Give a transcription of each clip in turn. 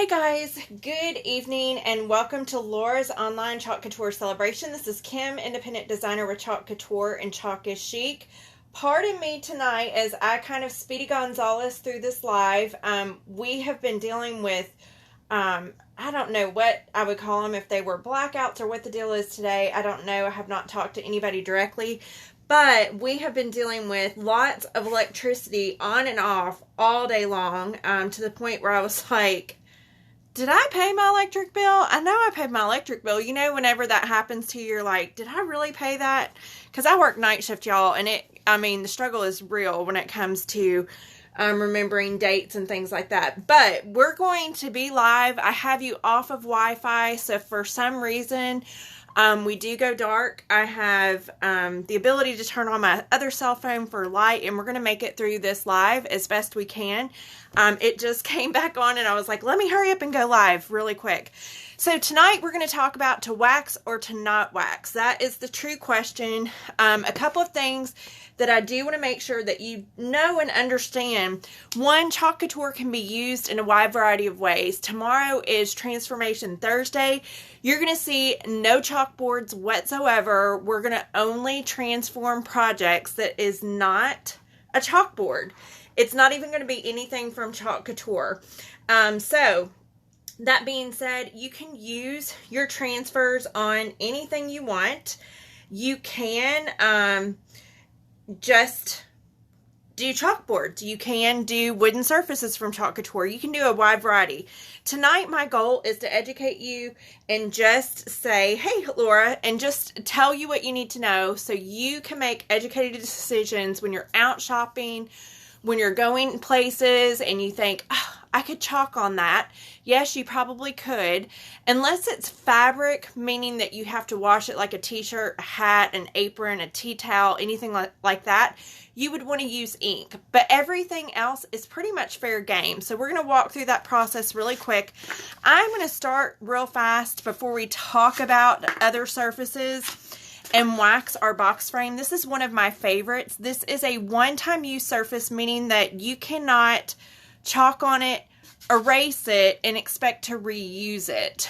Hey guys, good evening and welcome to Laura's online Chalk Couture celebration. This is Kim, independent designer with Chalk Couture and Chalk is Chic. Pardon me tonight as I kind of Speedy Gonzalez through this live. We have been dealing with, I don't know what I would call them, if they were blackouts or what the deal is today. I don't know. I have not talked to anybody directly. But we have been dealing with lots of electricity on and off all day long, to the point where I was like, did I pay my electric bill? I know I paid my electric bill. You know, whenever that happens to you, you're like, did I really pay that? Because I work night shift, y'all, and the struggle is real when it comes to remembering dates and things like that. But we're going to be live. I have you off of Wi-Fi, so if for some reason we do go dark, I have the ability to turn on my other cell phone for light, and we're going to make it through this live as best we can. It just came back on, and I was like, let me hurry up and go live really quick. So tonight we're going to talk about to wax or to not wax. That is the true question. A couple of things that I do want to make sure that you know and understand. One, Chalk Couture can be used in a wide variety of ways. Tomorrow is Transformation Thursday. You're going to see no chalkboards whatsoever. We're going to only transform projects that is not a chalkboard. It's not even going to be anything from Chalk Couture. So that being said, you can use your transfers on anything you want. You can just do chalkboards. You can do wooden surfaces from Chalk Couture. You can do a wide variety. Tonight, my goal is to educate you and just say, hey, Laura, and just tell you what you need to know so you can make educated decisions when you're out shopping, when you're going places and you think, oh, I could chalk on that. Yes, you probably could. Unless it's fabric, meaning that you have to wash it like a t-shirt, a hat, an apron, a tea towel, anything like that, you would want to use ink. But everything else is pretty much fair game. So we're going to walk through that process really quick. I'm going to start real fast before we talk about other surfaces and wax our box frame. This is one of my favorites. This is a one-time use surface, meaning that you cannot chalk on it, erase it, and expect to reuse it.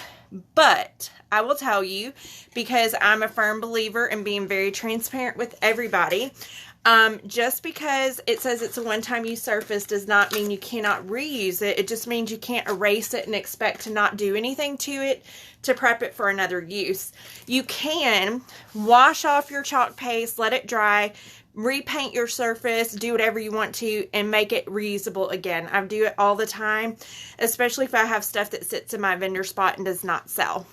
But I will tell you, because I'm a firm believer in being very transparent with everybody, just because it says it's a one-time use surface does not mean you cannot reuse it. It just means you can't erase it and expect to not do anything to it to prep it for another use. You can wash off your chalk paste, let it dry, repaint your surface, do whatever you want to, and make it reusable again. I do it all the time, especially if I have stuff that sits in my vendor spot and does not sell.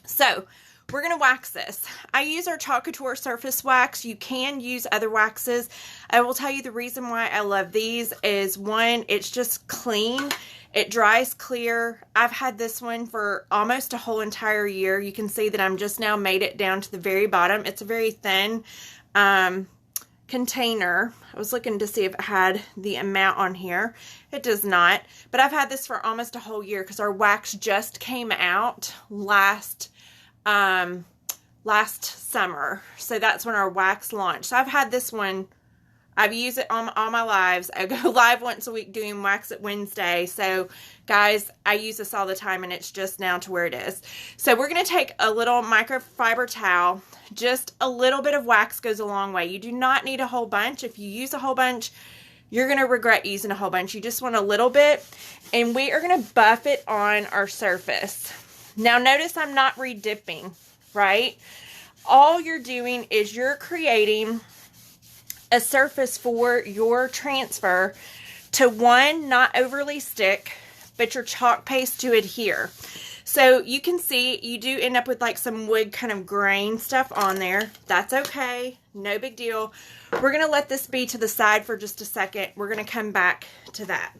So we're going to wax this. I use our Chalk Couture surface wax. You can use other waxes. I will tell you the reason why I love these is, one, it's just clean. It dries clear. I've had this one for almost a whole entire year. You can see that I'm just now made it down to the very bottom. It's a very thin container. I was looking to see if it had the amount on here. It does not. But I've had this for almost a whole year because our wax just came out last summer. So that's when our wax launched. So I've had this one. I've used it on all my lives. I go live once a week doing Wax It Wednesday. So guys, I use this all the time and it's just now to where it is. So we're going to take a little microfiber towel. Just a little bit of wax goes a long way. You do not need a whole bunch. If you use a whole bunch, you're going to regret using a whole bunch. You just want a little bit. And we are going to buff it on our surface. Now notice I'm not re-dipping, right? All you're doing is you're creating a surface for your transfer to, one, not overly stick, but your chalk paste to adhere. So you can see you do end up with like some wood kind of grain stuff on there. That's okay. No big deal. We're going to let this be to the side for just a second. We're going to come back to that.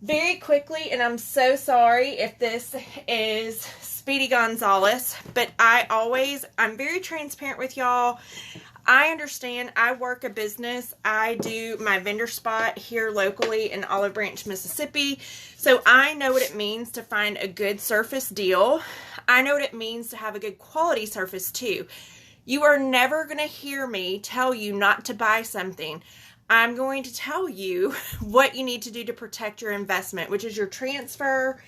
Very quickly, and I'm so sorry if this is Speedy Gonzalez, but I'm very transparent with y'all. I understand. I work a business. I do my vendor spot here locally in Olive Branch, Mississippi. So I know what it means to find a good surface deal. I know what it means to have a good quality surface too. You are never going to hear me tell you not to buy something. I'm going to tell you what you need to do to protect your investment, which is your transfer.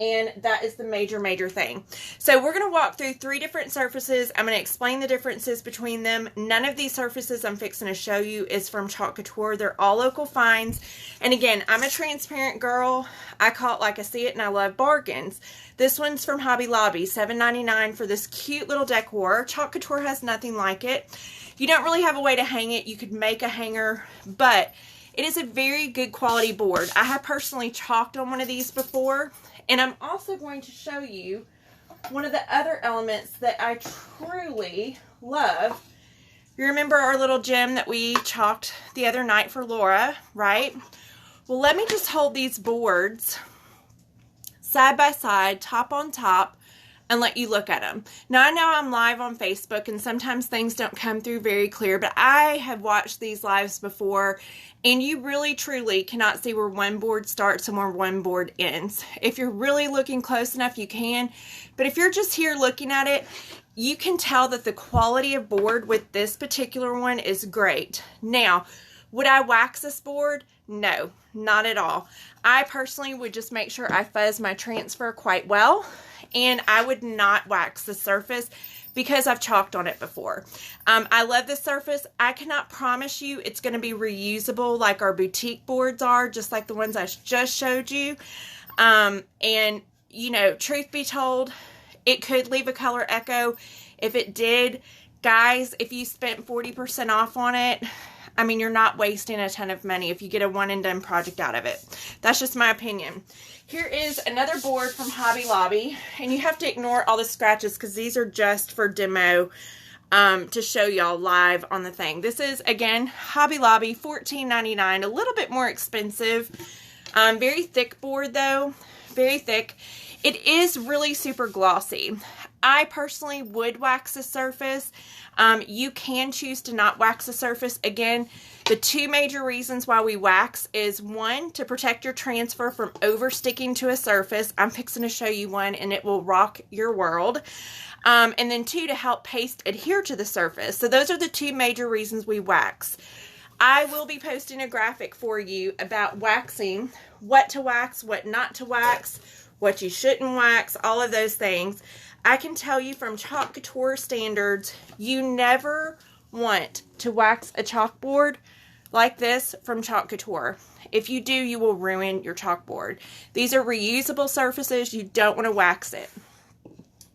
And that is the major thing. So we're going to walk through 3 different surfaces. I'm going to explain the differences between them. None of these surfaces I'm fixing to show you is from Chic Couture. They're all local finds. And again, I'm a transparent girl. I call it like I see it, and I love bargains. This one's from Hobby Lobby, $7.99 for this cute little decor. Chic Couture has nothing like it. You don't really have a way to hang it. You could make a hanger, but it is a very good quality board. I have personally chalked on one of these before. And I'm also going to show you one of the other elements that I truly love. You remember our little gem that we chalked the other night for Laura, right? Well, let me just hold these boards side by side, top on top, and let you look at them. Now, I know I'm live on Facebook, and sometimes things don't come through very clear, but I have watched these lives before, and you really, truly cannot see where one board starts and where one board ends. If you're really looking close enough, you can, but if you're just here looking at it, you can tell that the quality of board with this particular one is great. Now, would I wax this board? No, not at all. I personally would just make sure I fuzz my transfer quite well, and I would not wax the surface because I've chalked on it before. I love this surface. I cannot promise you it's going to be reusable like our boutique boards are, just like the ones I just showed you. And, you know, truth be told, it could leave a color echo. If it did, guys, if you spent 40% off on it, I mean, you're not wasting a ton of money if you get a one and done project out of it. That's just my opinion. Here is another board from Hobby Lobby, and you have to ignore all the scratches because these are just for demo to show y'all live on the thing. This is, again, Hobby Lobby, $14.99, a little bit more expensive. Very thick board, though, very thick. It is really super glossy. I personally would wax the surface. You can choose to not wax the surface. Again, the 2 major reasons why we wax is 1, to protect your transfer from over sticking to a surface. I'm fixing to show you one and it will rock your world. And then 2, to help paste adhere to the surface. So those are the 2 major reasons we wax. I will be posting a graphic for you about waxing, what to wax, what not to wax, what you shouldn't wax, all of those things. I can tell you from Chic Couture standards, you never want to wax a chalkboard like this from Chic Couture. If you do, you will ruin your chalkboard. These are reusable surfaces. You don't want to wax it.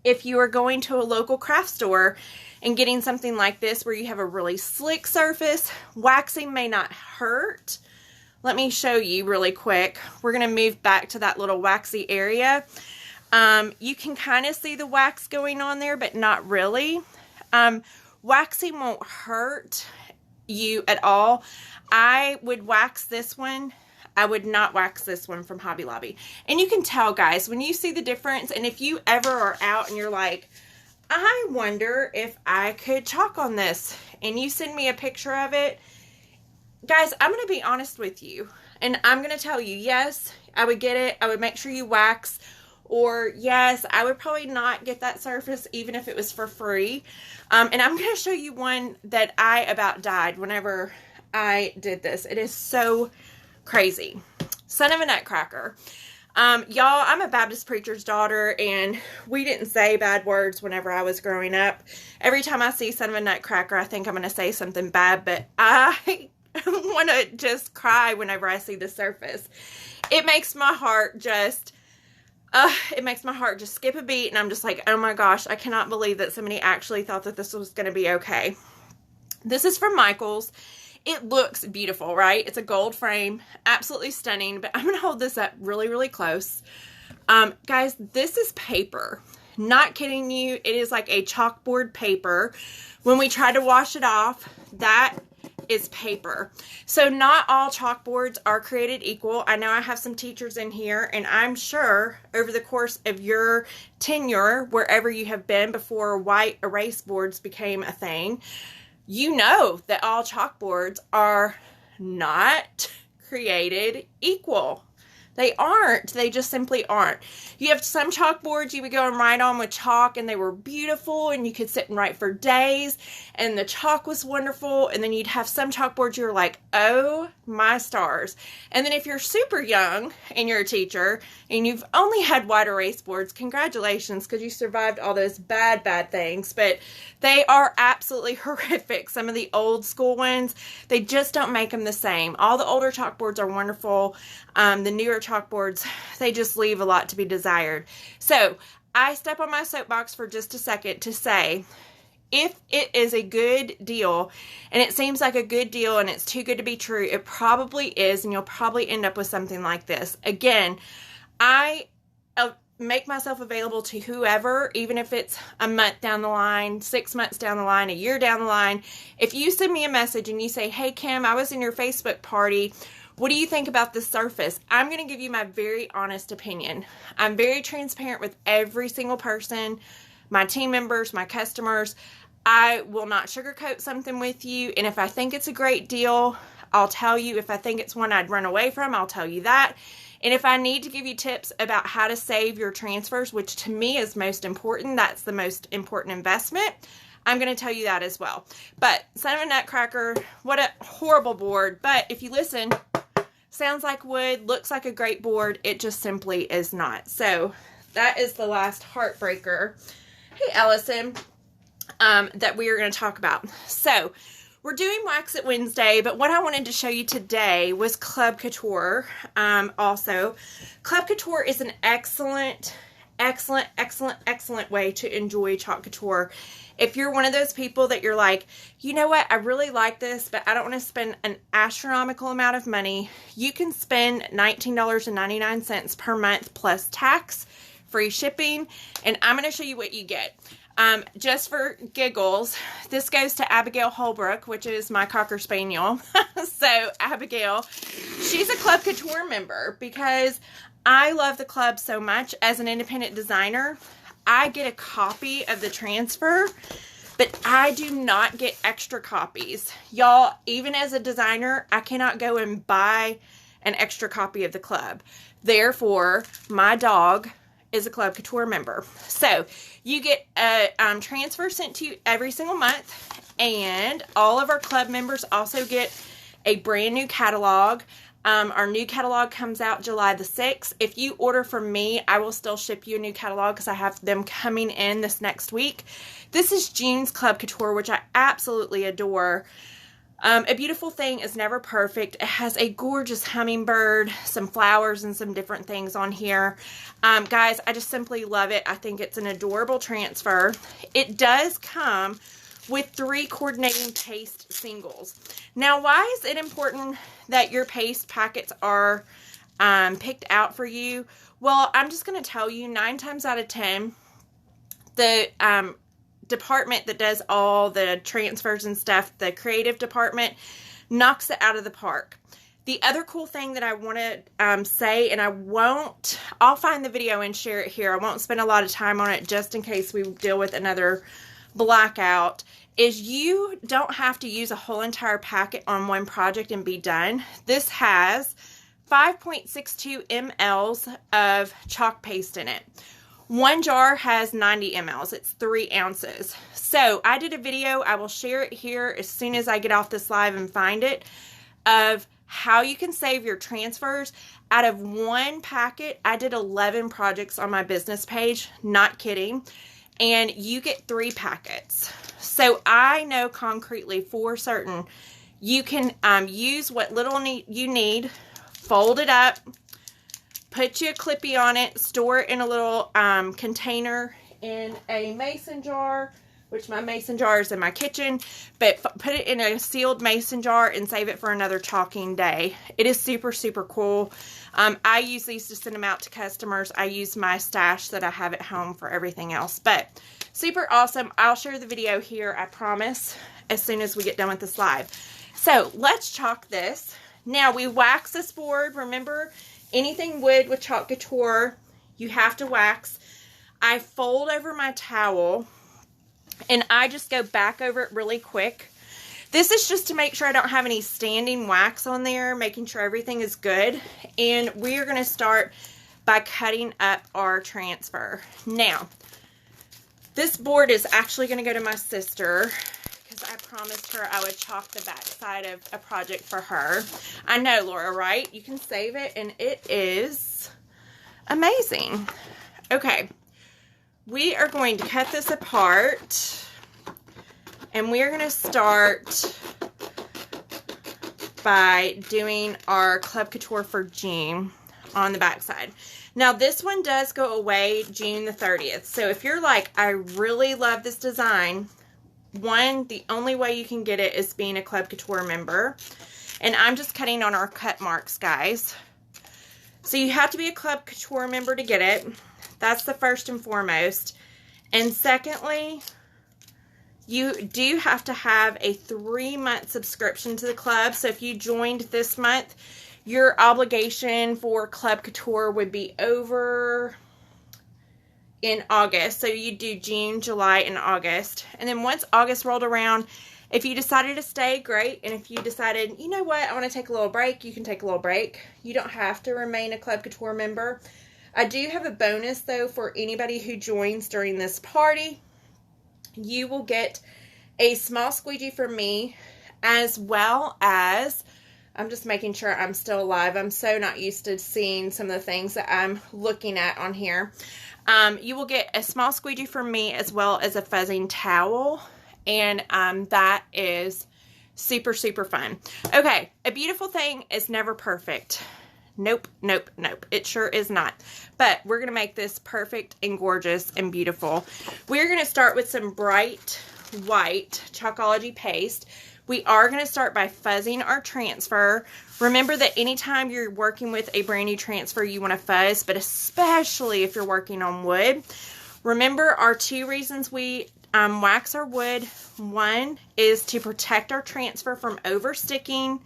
If you are going to a local craft store and getting something like this where you have a really slick surface, waxing may not hurt. Let me show you really quick. We're going to move back to that little waxy area. You can kind of see the wax going on there, but not really. Waxing won't hurt you at all. I would wax this one. I would not wax this one from Hobby Lobby. And you can tell, guys, when you see the difference, and if you ever are out and you're like, I wonder if I could chalk on this, and you send me a picture of it, guys, I'm going to be honest with you, and I'm going to tell you, yes, I would get it. I would make sure you wax. Or yes, I would probably not get that surface even if it was for free. And I'm going to show you one that I about died whenever I did this. It is so crazy. Son of a nutcracker. Y'all, I'm a Baptist preacher's daughter, and we didn't say bad words whenever I was growing up. Every time I see son of a nutcracker, I think I'm going to say something bad, but I want to just cry whenever I see the surface. It makes my heart just... it makes my heart just skip a beat, and I'm just like, oh my gosh, I cannot believe that somebody actually thought that this was going to be okay. This is from Michael's. It looks beautiful, right? It's a gold frame, absolutely stunning, but I'm going to hold this up really, really close. Guys, this is paper. Not kidding you. It is like a chalkboard paper. When we try to wash it off, that is paper. So not all chalkboards are created equal. I know I have some teachers in here, and I'm sure over the course of your tenure, wherever you have been before white erase boards became a thing, you know that all chalkboards are not created equal. They aren't. They just simply aren't. You have some chalkboards you would go and write on with chalk, and they were beautiful, and you could sit and write for days, and the chalk was wonderful. And then you'd have some chalkboards you're like, oh my stars. And then if you're super young and you're a teacher and you've only had white erase boards, congratulations, because you survived all those bad things. But they are absolutely horrific. Some of the old school ones, they just don't make them the same. All the older chalkboards are wonderful. The newer chalkboards, they just leave a lot to be desired. So I step on my soapbox for just a second to say, if it is a good deal, and it seems like a good deal and it's too good to be true, it probably is, and you'll probably end up with something like this. Again, I make myself available to whoever, even if it's a month down the line, 6 months down the line, a year down the line. If you send me a message and you say, hey Kim, I was in your Facebook party, what do you think about this surface? I'm going to give you my very honest opinion. I'm very transparent with every single person, my team members, my customers. I will not sugarcoat something with you. And if I think it's a great deal, I'll tell you. If I think it's one I'd run away from, I'll tell you that. And if I need to give you tips about how to save your transfers, which to me is most important, that's the most important investment, I'm going to tell you that as well. But son of a nutcracker, what a horrible board. But if you listen, sounds like wood, looks like a great board. It just simply is not. So that is the last heartbreaker. Hey, Allison, that we are going to talk about. So we're doing Wax It Wednesday, but what I wanted to show you today was Club Couture. Also, Club Couture is an excellent way to enjoy chalk couture. If you're one of those people that you're like, you know what, I really like this, but I don't want to spend an astronomical amount of money, you can spend $19.99 per month plus tax, free shipping, and I'm going to show you what you get. Just for giggles, this goes to Abigail Holbrook, which is my Cocker Spaniel. So Abigail, she's a Club Couture member because I love the club so much. As an independent designer, I get a copy of the transfer, but I do not get extra copies. Y'all, even as a designer, I cannot go and buy an extra copy of the club. Therefore, my dog is a Club Couture member. So you get a transfer sent to you every single month, and all of our club members also get a brand new catalog. Our new catalog comes out July the 6th. If you order from me, I will still ship you a new catalog because I have them coming in this next week. This is June's Club Couture, which I absolutely adore. A beautiful thing is never perfect. It has a gorgeous hummingbird, some flowers, and some different things on here. Guys, I just simply love it. I think it's an adorable transfer. It does come with 3 coordinating paste singles. Now, why is it important that your paste packets are picked out for you? Well, I'm just going to tell you, 9 times out of 10, the department that does all the transfers and stuff, the creative department, knocks it out of the park. The other cool thing that I want to say, and I'll find the video and share it here. I won't spend a lot of time on it just in case we deal with another blackout, is you don't have to use a whole entire packet on one project and be done. This has 5.62 mLs of chalk paste in it. One jar has 90 mLs. It's 3 ounces. So I did a video. I will share it here as soon as I get off this live and find it, of how you can save your transfers. Out of one packet, I did 11 projects on my business page. Not kidding. And you get 3 packets. So I know concretely for certain you can use what little you need, fold it up, put you a clippy on it, store it in a little container in a mason jar, which my mason jar is in my kitchen, but put it in a sealed mason jar and save it for another chalking day. It is super, super cool. I use these to send them out to customers. I use my stash that I have at home for everything else, but super awesome. I'll share the video here, I promise, as soon as we get done with this live. So let's chalk this. Now we wax this board. Remember, anything wood with chalk couture, you have to wax. I fold over my towel and I just go back over it really quick. This is just to make sure I don't have any standing wax on there, making sure everything is good. And we are going to start by cutting up our transfer. Now, this board is actually going to go to my sister because I promised her I would chalk the back side of a project for her. I know, Laura, right? You can save it, and it is amazing. Okay, we are going to cut this apart, and we are going to start by doing our Club Couture for June on the back side. Now, this one does go away June the 30th. So if you're like, I really love this design, the only way you can get it is being a Club Couture member. And I'm just cutting on our cut marks, guys. So you have to be a Club Couture member to get it. That's the first and foremost. And secondly, you do have to have a 3-month subscription to the club. So if you joined this month, your obligation for Club Couture would be over in August. So you do June, July, and August. And then once August rolled around, if you decided to stay, great. And if you decided, you know what, I want to take a little break, you can take a little break. You don't have to remain a Club Couture member. I do have a bonus, though, for anybody who joins during this party. You will get a small squeegee from me, as well as, I'm just making sure I'm still alive. I'm so not used to seeing some of the things that I'm looking at on here. You will get a small squeegee from me, as well as a fuzzing towel. And that is super, super fun. Okay, a beautiful thing is never perfect. Nope, nope, nope. It sure is not. But we're going to make this perfect and gorgeous and beautiful. We're going to start with some bright white Chalkology paste. We are going to start by fuzzing our transfer. Remember that anytime you're working with a brand new transfer, you want to fuzz, but especially if you're working on wood. Remember our 2 reasons we wax our wood. 1 is to protect our transfer from over sticking,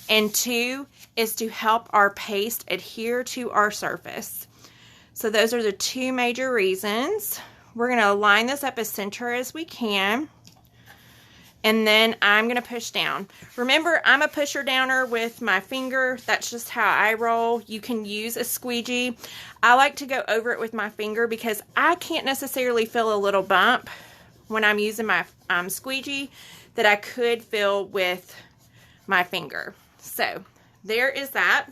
and 2 is to help our paste adhere to our surface. So those are the 2 major reasons. We're going to line this up as center as we can. And then I'm going to push down. Remember, I'm a pusher downer with my finger. That's just how I roll. You can use a squeegee. I like to go over it with my finger because I can't necessarily feel a little bump when I'm using my squeegee that I could feel with my finger. So there is that.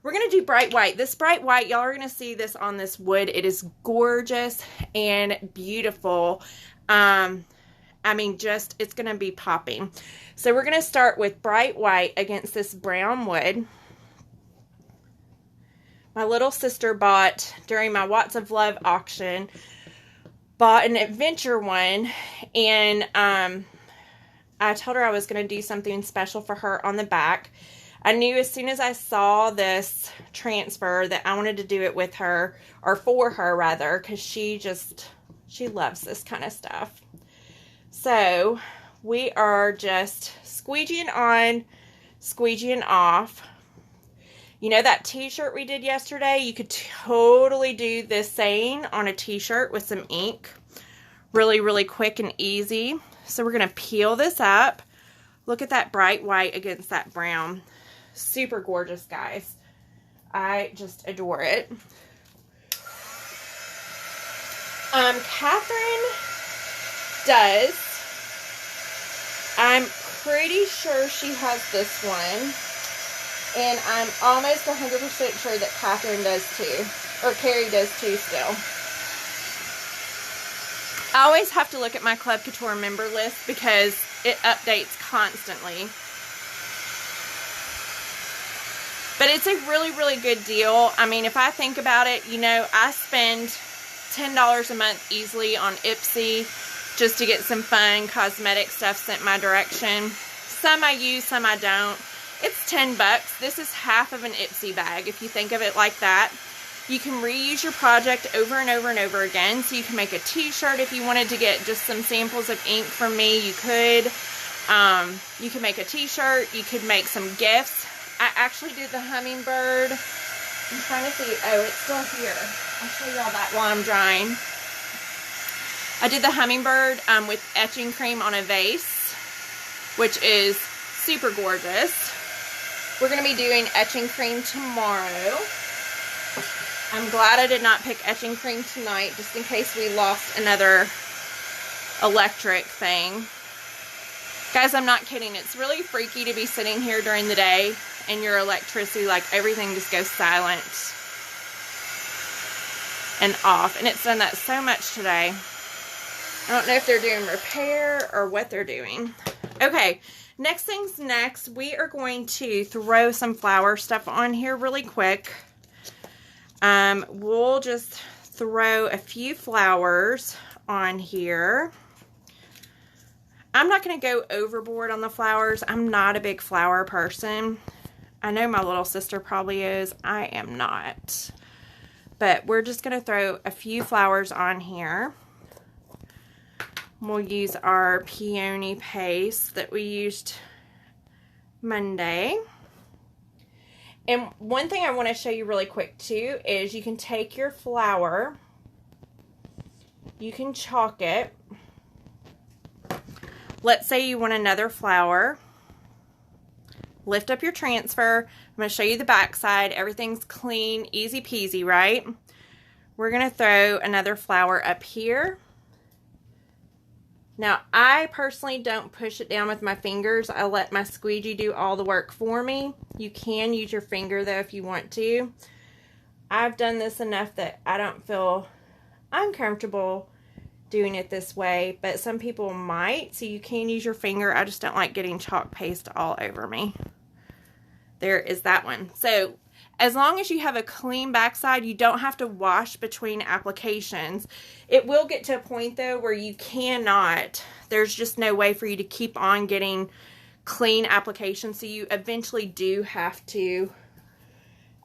We're going to do bright white. This bright white, y'all are going to see this on this wood. It is gorgeous and beautiful. I mean, just, it's going to be popping. So we're going to start with bright white against this brown wood. My little sister bought, during my Watts of Love auction, bought an adventure one. And I told her I was going to do something special for her on the back. I knew as soon as I saw this transfer that I wanted to do it with her, or for her rather, because she loves this kind of stuff. So we are just squeegeeing on, squeegeeing off. You know that t-shirt we did yesterday? You could totally do this saying on a t-shirt with some ink. Really, really quick and easy. So we're going to peel this up. Look at that bright white against that brown. Super gorgeous, guys. I just adore it. Catherine does. I'm pretty sure she has this one. And I'm almost 100% sure that Catherine does too. Or Carrie does too still. I always have to look at my Club Couture member list because it updates constantly. But it's a really, really good deal. I mean, if I think about it, you know, I spend $10 a month easily on Ipsy just to get some fun cosmetic stuff sent my direction. Some I use, some I don't. It's 10 bucks. This is half of an Ipsy bag, if you think of it like that. You can reuse your project over and over and over again. So you can make a t-shirt if you wanted to get just some samples of ink from me. You could. You can make a t-shirt. You could make some gifts. I actually did the hummingbird. I'm trying to see. Oh, it's still here. I'll show y'all that while I'm drying. I did the hummingbird with etching cream on a vase. which is super gorgeous. We're going to be doing etching cream tomorrow. I'm glad I did not pick etching cream tonight, just in case we lost another electric thing. Guys, I'm not kidding. It's really freaky to be sitting here during the day and your electricity, like everything just goes silent and off. And it's done that so much today. I don't know if they're doing repair or what they're doing. Okay, next things next, we are going to throw some flower stuff on here really quick. We'll just throw a few flowers on here. I'm not going to go overboard on the flowers. I'm not a big flower person. I know my little sister probably is. I am not. But we're just going to throw a few flowers on here. We'll use our peony paste that we used Monday. And one thing I want to show you really quick too is you can take your flower, you can chalk it. Let's say you want another flower. Lift up your transfer. I'm going to show you the back side. Everything's clean, easy peasy, right? We're going to throw another flower up here. Now, I personally don't push it down with my fingers. I let my squeegee do all the work for me. You can use your finger, though, if you want to. I've done this enough that I don't feel uncomfortable doing it this way, but some people might, so you can use your finger. I just don't like getting chalk paste all over me. There is that one. So, as long as you have a clean backside, you don't have to wash between applications. It will get to a point, though, where you cannot. There's just no way for you to keep on getting clean applications, so you eventually do have to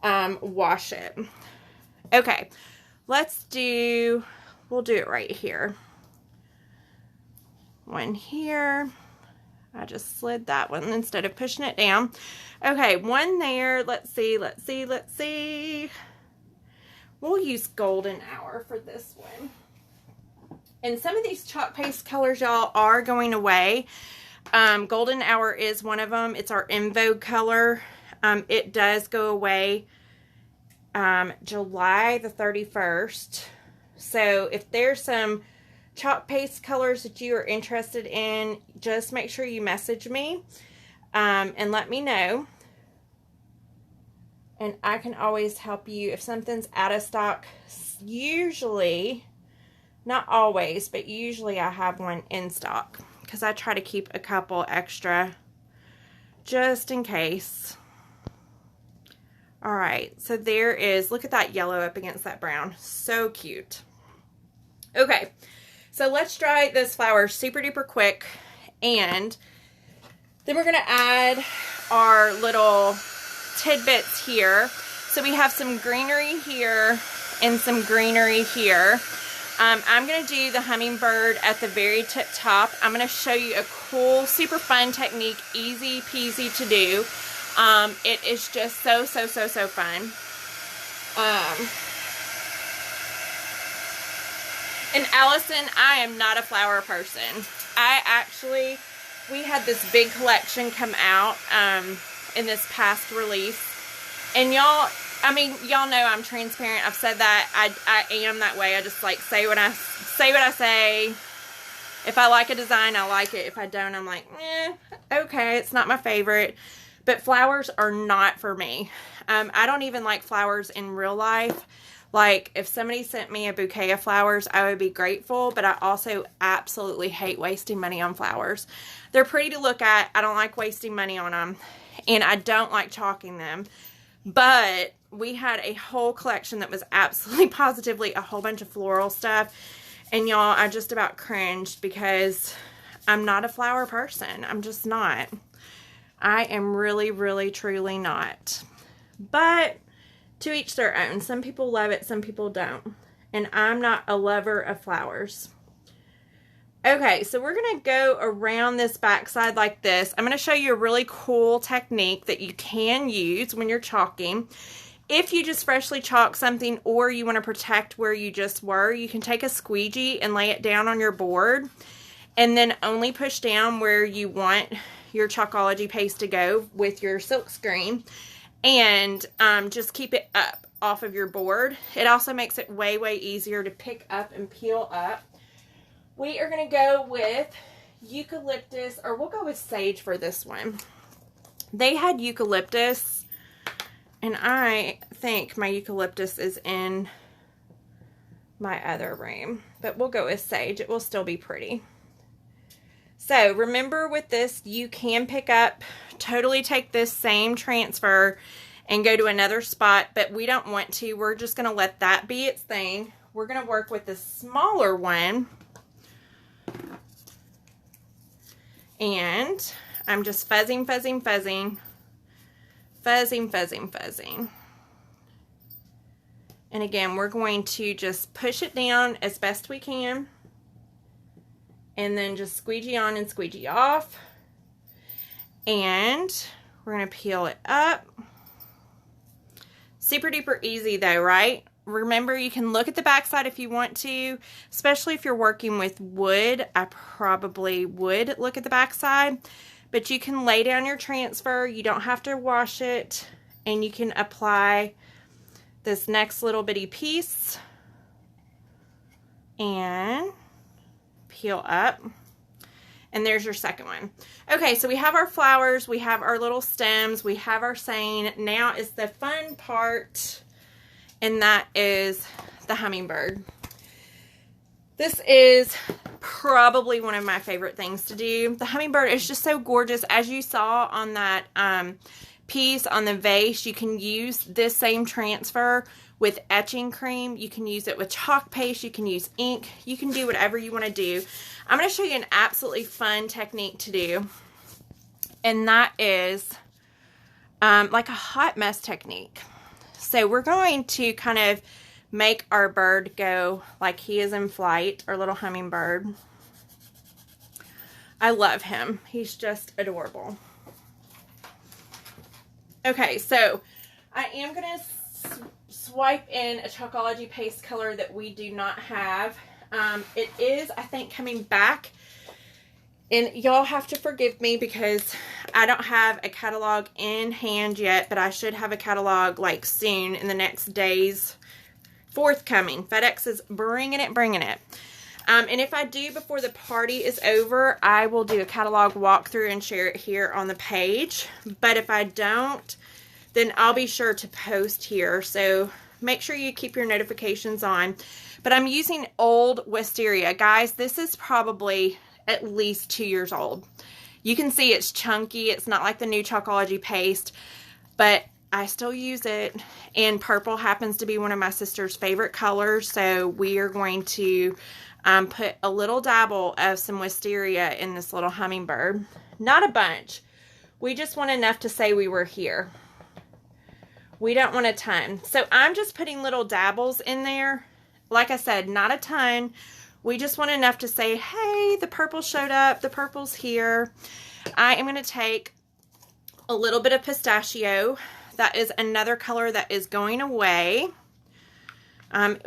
wash it. Okay, we'll do it right here. One here. I just slid that one instead of pushing it down. Okay, one there. Let's see. We'll use Golden Hour for this one. And some of these chalk paste colors, y'all, are going away. Golden Hour is one of them. It's our in vogue color. It does go away July the 31st. So if there's some chalk paste colors that you are interested in, just make sure you message me and let me know. And I can always help you if something's out of stock. Usually, not always, but usually I have one in stock because I try to keep a couple extra just in case. All right, so there is, look at that yellow up against that brown. So cute. Okay, so let's dry this flower super duper quick, and then we're going to add our little tidbits here. So we have some greenery here and some greenery here. I'm going to do the hummingbird at the very tip top. I'm going to show you a cool, super fun technique, easy peasy to do. It is just so fun. And Allison, I am not a flower person. We had this big collection come out in this past release. And y'all, I mean, y'all know I'm transparent. I've said that. I am that way. I just like say what I say. If I like a design, I like it. If I don't, I'm like, okay, it's not my favorite. But flowers are not for me. I don't even like flowers in real life. Like, if somebody sent me a bouquet of flowers, I would be grateful, but I also absolutely hate wasting money on flowers. They're pretty to look at. I don't like wasting money on them, and I don't like chalking them. But we had a whole collection that was absolutely positively a whole bunch of floral stuff, and y'all, I just about cringed because I'm not a flower person. I'm just not. I am really, truly not. But to each their own. Some people love it, some people don't. And I'm not a lover of flowers. Okay, so we're going to go around this backside like this. I'm going to show you a really cool technique that you can use when you're chalking. If you just freshly chalk something or you want to protect where you just were, you can take a squeegee and lay it down on your board. and then only push down where you want your Chalkology paste to go with your silk screen, and just keep it up off of your board. It also makes it way, way easier to pick up and peel up. We are going to go with eucalyptus, or we'll go with sage for this one. They had eucalyptus, and I think my eucalyptus is in my other room, but we'll go with sage. It will still be pretty. So remember, with this, you can pick up, totally take this same transfer and go to another spot, but we don't want to. We're just going to let that be its thing. We're going to work with the smaller one, and I'm just fuzzing, fuzzing, fuzzing, fuzzing, fuzzing, fuzzing. And again, we're going to just push it down as best we can, and then just squeegee on and squeegee off. And we're going to peel it up. Super duper easy though, right? Remember, you can look at the back side if you want to, especially if you're working with wood. I probably would look at the back side, but you can lay down your transfer. You don't have to wash it, and you can apply this next little bitty piece and peel up. And there's your second one. Okay, so we have our flowers, we have our little stems, we have our saying. Now is the fun part, and that is the hummingbird. This is probably one of my favorite things to do. The hummingbird is just so gorgeous. As you saw on that piece on the vase, you can use this same transfer with etching cream. You can use it with chalk paste. You can use ink. You can do whatever you want to do. I'm going to show you an absolutely fun technique to do, and that is like a hot mess technique. So we're going to kind of make our bird go like he is in flight, our little hummingbird. I love him. He's just adorable. Okay, so I am going to swipe in a Chalkology paste color that we do not have. It is, I think, coming back. And y'all have to forgive me because I don't have a catalog in hand yet, but I should have a catalog like soon, in the next days forthcoming. FedEx is bringing it. And if I do before the party is over, I will do a catalog walkthrough and share it here on the page. But if I don't, then I'll be sure to post here. So make sure you keep your notifications on. But I'm using old wisteria. Guys, this is probably at least 2 years old. You can see it's chunky. It's not like the new Chalkology paste, but I still use it. And purple happens to be one of my sister's favorite colors. So we are going to put a little dabble of some wisteria in this little hummingbird. Not a bunch. We just want enough to say we were here. We don't want a ton. So I'm just putting little dabbles in there. Like I said, not a ton. We just want enough to say, hey, the purple showed up. The purple's here. I am going to take a little bit of pistachio. That is another color that is going away.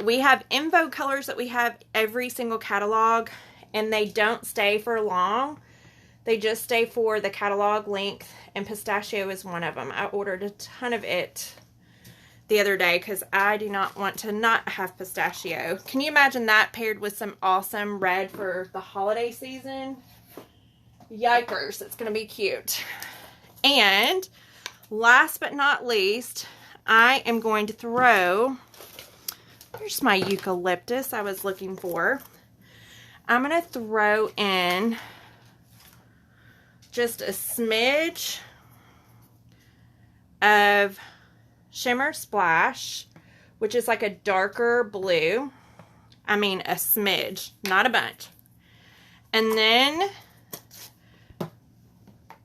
We have info colors that we have every single catalog, and they don't stay for long. They just stay for the catalog length, and pistachio is one of them. I ordered a ton of it the other day because I do not want to not have pistachio. Can you imagine that paired with some awesome red for the holiday season? Yikers, it's going to be cute. And last but not least, I am going to throw, here's my eucalyptus I was looking for. I'm going to throw in just a smidge of Shimmer Splash, which is like a darker blue. I mean a smidge, not a bunch. And then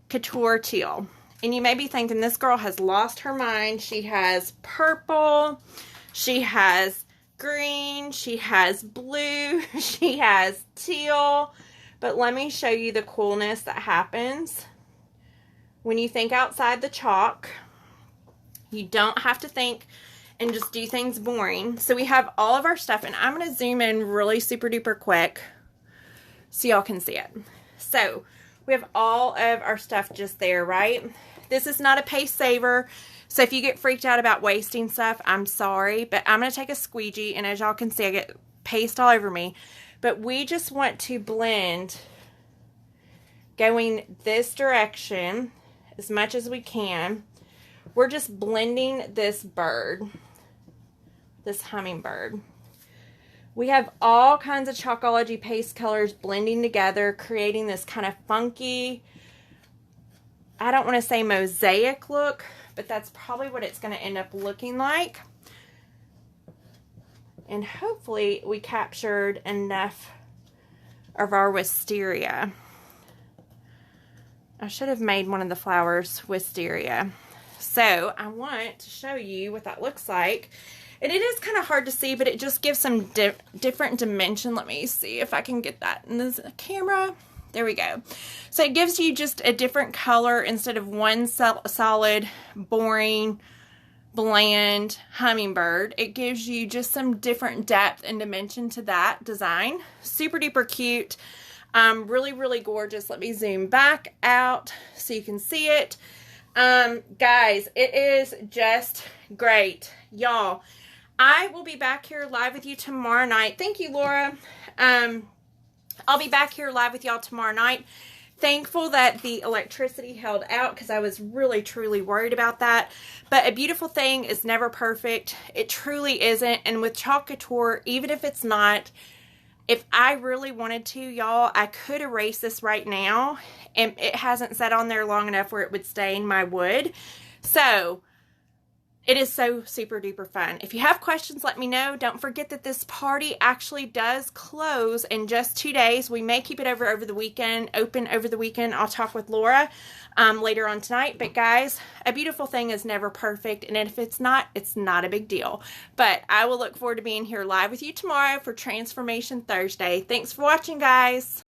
Couture Teal. And you may be thinking, this girl has lost her mind. She has purple, she has green, she has blue, she has teal. But let me show you the coolness that happens when you think outside the chalk. You don't have to think and just do things boring. So we have all of our stuff, and I'm going to zoom in really super duper quick so y'all can see it. So we have all of our stuff just there, right? This is not a paste saver, so if you get freaked out about wasting stuff, I'm sorry, but I'm going to take a squeegee, and as y'all can see, I get paste all over me. But we just want to blend going this direction as much as we can. We're just blending this bird, this hummingbird. We have all kinds of Chalkology paste colors blending together, creating this kind of funky, I don't want to say mosaic look, but that's probably what it's going to end up looking like. And hopefully we captured enough of our wisteria. I should have made one of the flowers wisteria. So I want to show you what that looks like. And it is kind of hard to see, but it just gives some different dimension. Let me see if I can get that in this camera. There we go. So it gives you just a different color instead of one solid, boring, bland hummingbird. It gives you just some different depth and dimension to that design. Super duper cute. Really, really gorgeous. Let me zoom back out so you can see it. Guys, it is just great. Y'all, I will be back here live with you tomorrow night. Thank you, Laura. I'll be back here live with y'all tomorrow night. Thankful that the electricity held out because I was really, truly worried about that. But a beautiful thing is never perfect. It truly isn't. And with Chalk Couture, even if it's not, if I really wanted to, y'all, I could erase this right now. And it hasn't sat on there long enough where it would stain my wood. So it is so super duper fun. If you have questions, let me know. Don't forget that this party actually does close in just 2 days. We may keep it over the weekend, open over the weekend. I'll talk with Laura later on tonight. But guys, a beautiful thing is never perfect. And if it's not a big deal. But I will look forward to being here live with you tomorrow for Transformation Thursday. Thanks for watching, guys.